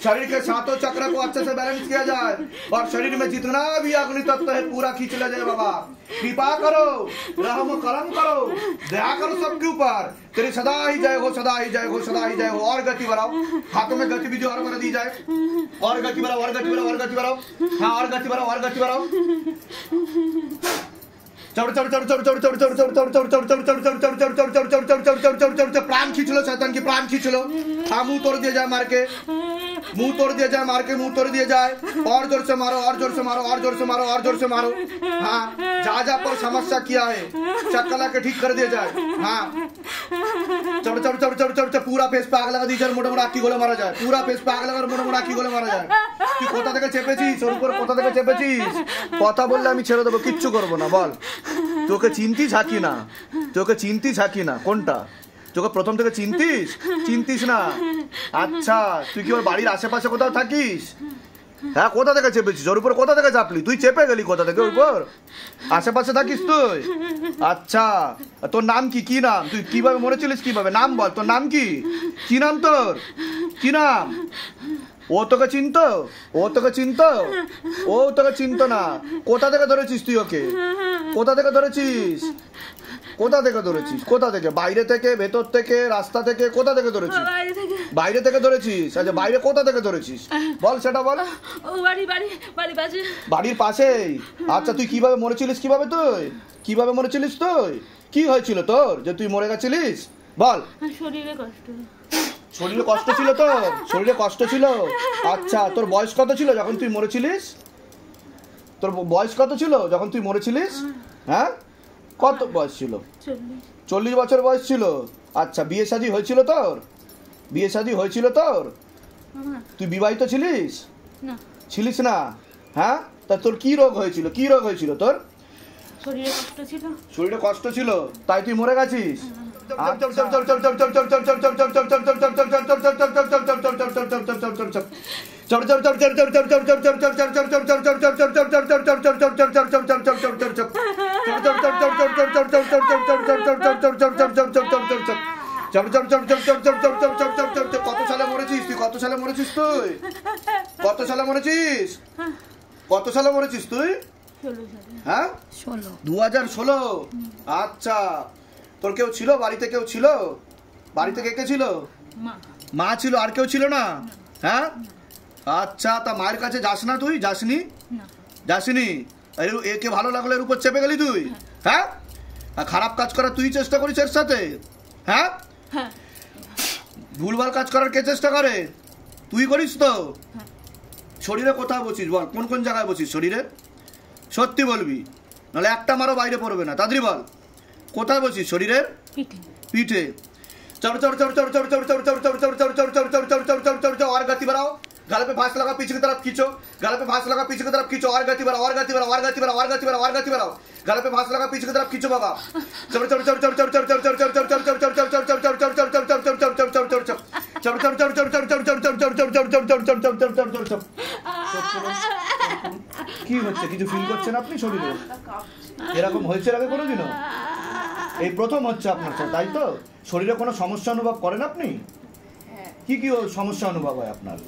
शरीर के सातों चक्र को अच्छे से बैलेंस किया जाए और शरीर में जितना भी अग्नि तत्व है पूरा खींच लिया जाए बाबा। कृपा करो, रहम करम करो, दया करो सबके ऊपर। तेरी सदा ही जय हो, सदा ही जय हो, सदा ही जय हो। और गति बढ़ाओ, हाथों में गतिविधि और बढ़ा दी जाए। और गति बढ़ाओ, और गति बढ़ाओ, और गति बढ़ाओ। हाँ, और गति बढ़ाओ, और गति बढ़ाओ। प्राण खींच लो, शैतान की प्राण खींच लो। हाँ, मुंह तोड़ दिया जाए मार के, मुंह तोड़ दिया जाए मार के, मुंह तोड़ दिया जाए। और जोर से मारो, और जोर से मारो, और जोर से मारो, और जोर से मारो। हाँ, जहाँ जहाँ पर समस्या किया है चक्कर के ठीक कर दिया जाए। हाँ, चढ़ चढ़ चढ़ चढ़ चढ़ पूरा फेस पे आग लगा दी जाए, मोटा मोटा आखी गोले मारा जाए। पूरा फेस पे आग लगा, मोटा मोटा आखी গোলে মারা যায়। তুই কোথা থেকে চেপেছিস, ওর উপর কোথা থেকে চেপেছিস? কথা বললে আমি ছেড়ে দেবো, কিচ্ছু করবো না। বল, তোকে চিনতিস হাকি না? তোকে চিনতিস হাকি না? কোনটা? তোকে প্রথম থেকে চিনতিস? চিনতিস না? আচ্ছা, তুই কি ওর বাড়ির আশেপাশে কোথাও থাকিস? হ্যাঁ, কোথা থেকে চেপেছিস? ওর উপর কোথা থেকে চাপলি? তুই চেপে গেলি কোথা থেকে ওর উপর? আশেপাশে থাকিস তুই? আচ্ছা, তোর নাম কি? কি নাম? তুই কিভাবে মরেছিলিস? কিভাবে? নাম বল, তোর নাম কি? কি নাম তোর? কি নাম? ও তোকে চিনতো? ও তোকে চিনতো? ও তোকে চিনতো না। কোথা থেকে ধরেছিস তুই ওকে? কোথা থেকে ধরেছিস? কোথা থেকে ধরেছিস? কোথা থেকে? বাইরে থেকে, ভেতর থেকে, রাস্তা থেকে? কোথা থেকে ধরেছিস? বাইরে থেকে ধরেছিস। আচ্ছা, বাইরে কোথা থেকে ধরেছিস বল, সেটা বল। বাড়ির পাশেই। আচ্ছা, তুই কিভাবে মরেছিলিস? কিভাবে তুই কিভাবে মরেছিলিস? তুই কি হয়েছিল তোর যে তুই মরে গেছিলিস? বল। শরীরে কষ্ট ছিল তোর? শরীরে কষ্ট ছিল। আচ্ছা, তোর বয়স কত ছিল যখন তুই মরেছিলিস? তোর বয়স কত ছিল যখন তুই মরেছিলিস? হ্যাঁ, কত বয়স ছিল? 40 বছর বয়স ছিল। আচ্ছা, বিয়ে শাদী হয়েছিল তোর? বিয়ে শাদী হয়েছিল তোর? তুই বিবাহিত ছিলিস? ছিলিস না। হ্যাঁ, তা তোর কি রোগ হয়েছিল? কি রোগ হয়েছিল তোর? শরীরে কষ্ট ছিল। শরীরে কষ্ট ছিল, তাই তুই মরে গেছিস? কত সালে মরেছিস তুই? কত সালে মরেছিস তুই? কত সালে মরেছিস? কত সালে মরেছিস তুই? হ্যাঁ, 2016। আচ্ছা, তোর কেউ ছিল বাড়িতে? কেউ ছিল বাড়িতে? কে কে ছিল? মা ছিল, আর কেউ ছিল না? হ্যাঁ, আচ্ছা, তা মায়ের কাছে যাস না তুই? যাসনি? যাসনি? একে ভালো লাগলো এর উপর চেপে গেলি তুই? হ্যাঁ, খারাপ কাজ করার তুই চেষ্টা করিস এর সাথে? হ্যাঁ, ভুলভাল কাজ করার কে চেষ্টা করে? তুই করিস তো? শরীরে কোথায় বসিস বল? কোন কোন জায়গায় বসিস শরীরে? সত্যি বলবি, নাহলে একটা মারও বাইরে পড়বে না। তাড়াতাড়ি বল, কোথায় বসিস শরীরের? পিঠে। और गति बढ़ाओ, गले पे फांस लगा, पीछे की तरफ खींचो। गले पे फांस लगा, पीछे की तरफ खींचो। और गति बढ़ाओ, और गति बढ़ाओ, और गति बढ़ाओ, और गति बढ़ाओ, और गति बढ़ाओ। गले पे फांस लगा, पीछे की तरफ खींचो बाबा। কি হচ্ছে? কিছু ফিল করছেন আপনি শরীরে? এরকম হয়েছে আগে কোনোদিনও? এই প্রথম হচ্ছে আপনার সাথে, তাই তো? শরীরে কোনো সমস্যা অনুভব করেন আপনি? কি কি সমস্যা অনুভব হয় আপনার?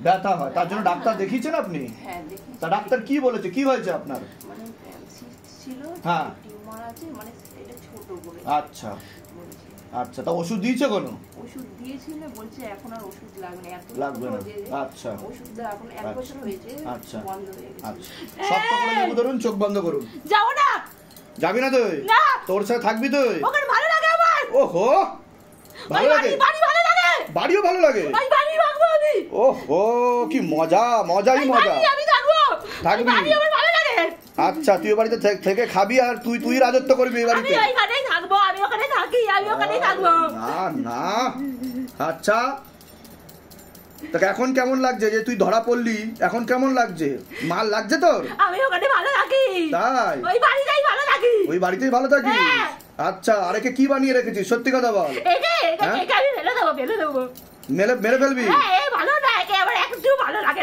ব্যথা হয়, তার জন্য ডাক্তার দেখিয়েছেন আপনি? তা ডাক্তার কি বলেছে? কি হয়েছে আপনার? হ্যাঁ, আচ্ছা আচ্ছা, তা ওষুধ দিয়েছে? কোনো ওষুধ দিয়েছিল, বলছে এখন আর ওষুধ লাগবে না। লাগবে না। আচ্ছা, ওষুধটা এখন 1 বছর হয়েছে, আচ্ছা বন্ধ হয়ে গেছে। আচ্ছা, শক্ত করে লেবু ধরুন, চোখ বন্ধ করুন। যাও না। যাবি না তুই? না। তোর সাথে থাকবি তুই? ওখানে ভালো লাগে আমার। ওহো, ভালো লাগে? বাড়ি ভালো লাগে। বাড়িও ভালো লাগে? বাড়ি ভাগবো আমি। ওহো, কি মজা, মজাই মজা। আমি থাকবো। থাকবি? বাড়ি আমার ভালো লাগে। আচ্ছা, তুই বাড়িতে থেকে খাবি আর তুই রাজত্ব করবি এই বাড়িতে? আমি ওখানেই থাকবো, আমি ওখানে থাকি, আমি ওখানেই থাকবো। না না, আচ্ছা, তোকে এখন কেমন লাগছে যে তুই ধরা পড়লি? এখন কেমন লাগছে? মাল লাগছে তোর? আমি ওখানে ভালো থাকি। তাই? ওই বাড়িতেই ভালো থাকি। ওই বাড়িতেই ভালো থাকিস? আচ্ছা, আর একে কি বানিয়ে রেখেছিস? সত্যি কথা বল। একে আমি ফেলে দেবো। মেরে ফেলবি? ভালো না, একে আবার একটু ভালো লাগে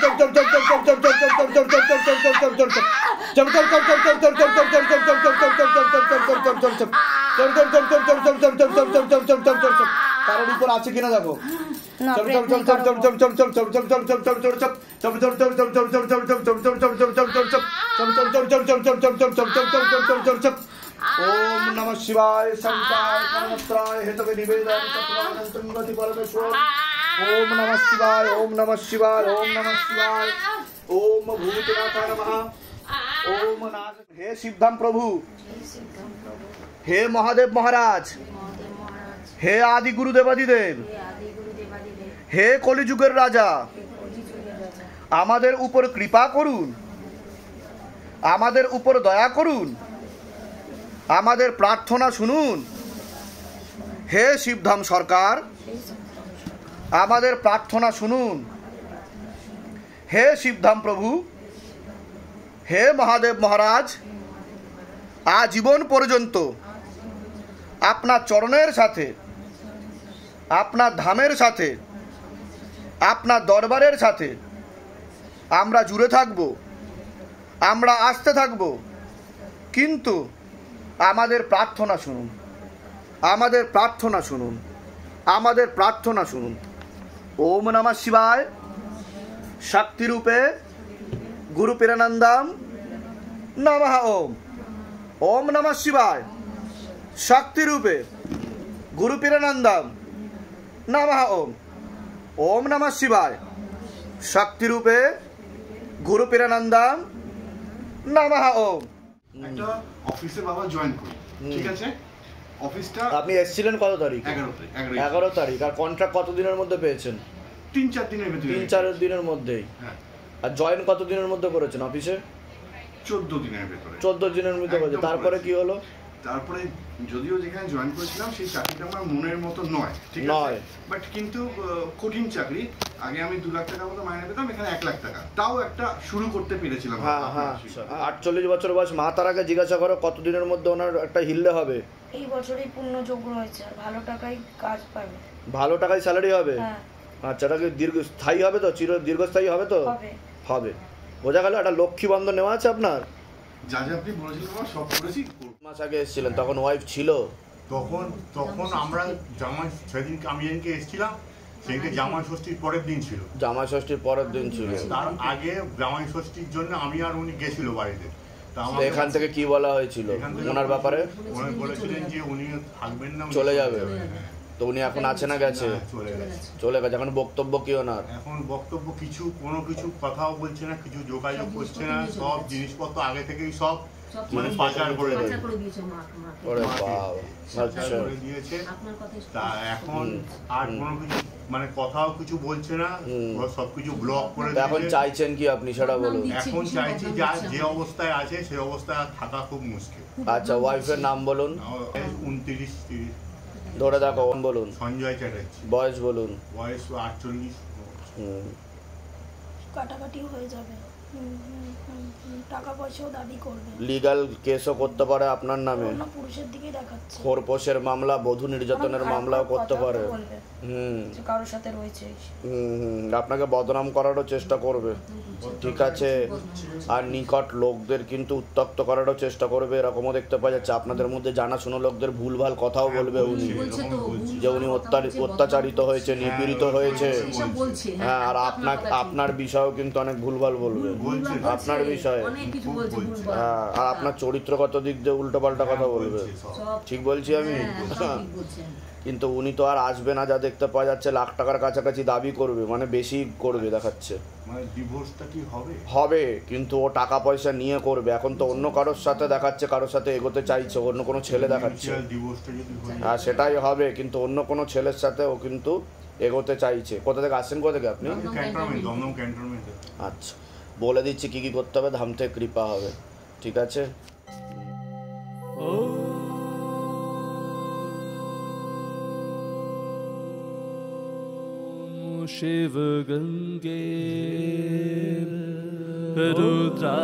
কারোর উপর আছে কিনা দেখো। ओम नमः शिवाय शंकाय कर्मत्राय हेतवे निवेदन चतुरानंतं गति परमेश्वर। ओम नमः शिवाय ओम नमः शिवाय ओम नमः शिवाय ओम भूतनाथाय नमः ओम नाथ। हे शिवधाम प्रभु, हे महादेव महाराज, हे आदि गुरुदेवादिदेव, हे कलिजुगের রাজা, আমাদের উপর কৃপা করুন, আমাদের উপর দয়া করুন, আমাদের প্রার্থনা শুনুন। হে শিবধাম সরকার, আমাদের প্রার্থনা শুনুন। হে শিবধাম প্রভু, হে মহাদেব মহারাজ, আজীবন পর্যন্ত আপনার চরণের সাথে, আপনার ধামের সাথে, আপনার দরবারের সাথে আমরা জুড়ে থাকব, আমরা আসতে থাকব। কিন্তু আমাদের প্রার্থনা শুনুন, আমাদের প্রার্থনা শুনুন, আমাদের প্রার্থনা শুনুন। ওম নমঃ শিবায় শক্তি রূপে গুরু পিরানন্দম নমঃ ওম। ওম নমঃ শিবায় শক্তি রূপে গুরু পিরানন্দম নমঃ ওম। ওম নমঃ শিবায় শক্তি রূপে গুরু পিরানন্দম নমঃ ওম। একটা অফিসে বাবা জয়েন করি, ঠিক আছে? অফিসটা আপনি এসেছিলেন কত তারিখ? 11 তারিখ। আর কন্ট্রাক্ট কত দিনের মধ্যে পেয়েছেন? 3-4 দিনের ভিতরে। 3-4 দিনের মধ্যেই। হ্যাঁ। আর জয়েন কত দিনের মধ্যে করেছেন অফিসে? 14 দিনের ভিতরে। 14 দিনের মধ্যে করেছেন। তারপরে কি হলো? তারপরে যদিও যেখানে জয়েন করেছিলাম সেই চাকরিটা আমার মনের মতো নয়, ঠিক নয়। আছে, বাট কিন্তু কঠিন চাকরি। আগে আমি 2 লাখ টাকার মতো মাইনে পেতাম, এখানে 1 লাখ টাকা। তাও একটা শুরু করতে পেরেছিলাম। হ্যাঁ হ্যাঁ। 48 বছর বয়স। মা তার আগে জিজ্ঞাসা করো কত দিনের মধ্যে ওনার একটা হিললে হবে? এই বছরই পূর্ণযোগ্য হয়েছে, আর ভালো টাকায় কাজ পাবে, ভালো টাকায় স্যালারি হবে। হ্যাঁ আচ্ছা, এটা কি দীর্ঘস্থায়ী হবে তো? দীর্ঘস্থায়ী হবে তো? হবে। হবে। বোঝা গেল। একটা লক্ষ্মী বন্ধন নেওয়া আছে আপনার? যা যা আপনি বলেছিলেন আমার সব করেছি। মাস আগে এসেছিলেন, তখন ওয়াইফ ছিল? তখন আমরা জামাই, সেদিনকে আমি যেদিনকে এসেছিলাম সেদিনকে জামাই ষষ্ঠীর পরের দিন ছিল। জামাই ষষ্ঠীর পরের দিন ছিল। তার আগে জামাই ষষ্ঠীর জন্য আমি আর উনি গেছিল বাড়িতে। এখান থেকে কি বলা হয়েছিল ওনার ব্যাপারে? উনি বলেছিলেন যে উনি থাকবেন না, চলে যাবে। তো উনি এখন আছে না গেছে? চলে গেছে। এখন বক্তব্য কি ওনার? এখন বক্তব্য কোনো কিছু কথাও বলছে না, কিছু যোগাযোগ করছে না। সব জিনিসপত্র আগে থেকেই সব মানে পাচার করে দিয়েছে। তা এখন আর কোনো কিছু মানে কথাও কিছু বলছে না, সবকিছু ব্লক করে দিয়েছে। এখন চাইছেন কি আপনি সেটা বলুন। এখন চাইছি যে অবস্থায় আছে সেই অবস্থায় থাকা খুব মুশকিল। আচ্ছা, ওয়াইফের নাম বলুন। 29-30 ধরে দেখো, বলুন। সঞ্জয় চ্যাটার্জি। বয়স বলুন। বয়স 48। কাটাকাটিও হয়ে যাবে, টাকা পয়সাও দাবি করবে, লিগ্যাল কেসও করতে পারে আপনার নামে। পুরুষের দিকে দেখাচ্ছে, খোরপোশের মামলা, বধূ নির্যাতনের মামলাও করতে পারে। কারোর সাথে রয়েছে। আপনাকে বদনাম করারও চেষ্টা করবে, ঠিক আছে? আর নিকট লোকদের কিন্তু উত্তক্ত করারও চেষ্টা করবে, এরকমও দেখতে পাওয়া যাচ্ছে। আপনাদের মধ্যে জানাশোনা লোকদের ভুলভাল কথাও বলবে উনি, যে উনি অত্যাচারিত হয়েছে, নিপীড়িত হয়েছে। হ্যাঁ, আর আপনার বিষয়েও কিন্তু অনেক ভুলভাল বলবে, আপনার বিষয়ে। হ্যাঁ, আর আপনার চরিত্রগত দিক দিয়ে উল্টোপাল্টা কথা বলবে। ঠিক বলছি আমি? কিন্তু উনি তো আর আসবে না, যা দেখতে পাওয়া যাচ্ছে। লাখ টাকার কাছাকাছি দাবি করবে, মানে বেশি করবে দেখাচ্ছে। মানে ডিভোর্সটা কি হবে? হবে, কিন্তু ও টাকা পয়সা নিয়ে করবে। এখন তো অন্য কারোর সাথে দেখাচ্ছে, কারোর সাথে এগোতে চাইছে, অন্য কোনো ছেলে দেখাচ্ছে। হ্যাঁ, সেটাই হবে, কিন্তু অন্য কোনো ছেলের সাথে ও কিন্তু এগোতে চাইছে। কোথা থেকে আসছেন? কোথা থেকে আপনি? Cantonment, Dum Dum cantonment. আচ্ছা, বলে দিচ্ছি কি কি করতে হবে, ধাম থেকে কৃপা হবে, ঠিক আছে? शिव गंगे रुद्रा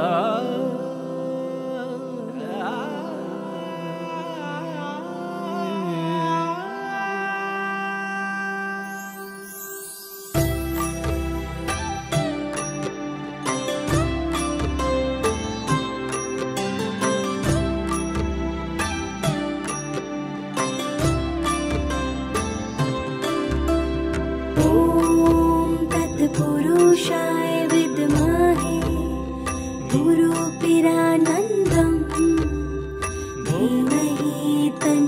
पुरुषाय विद्महे गुरुपिरानन्दं धीमहि तन्नो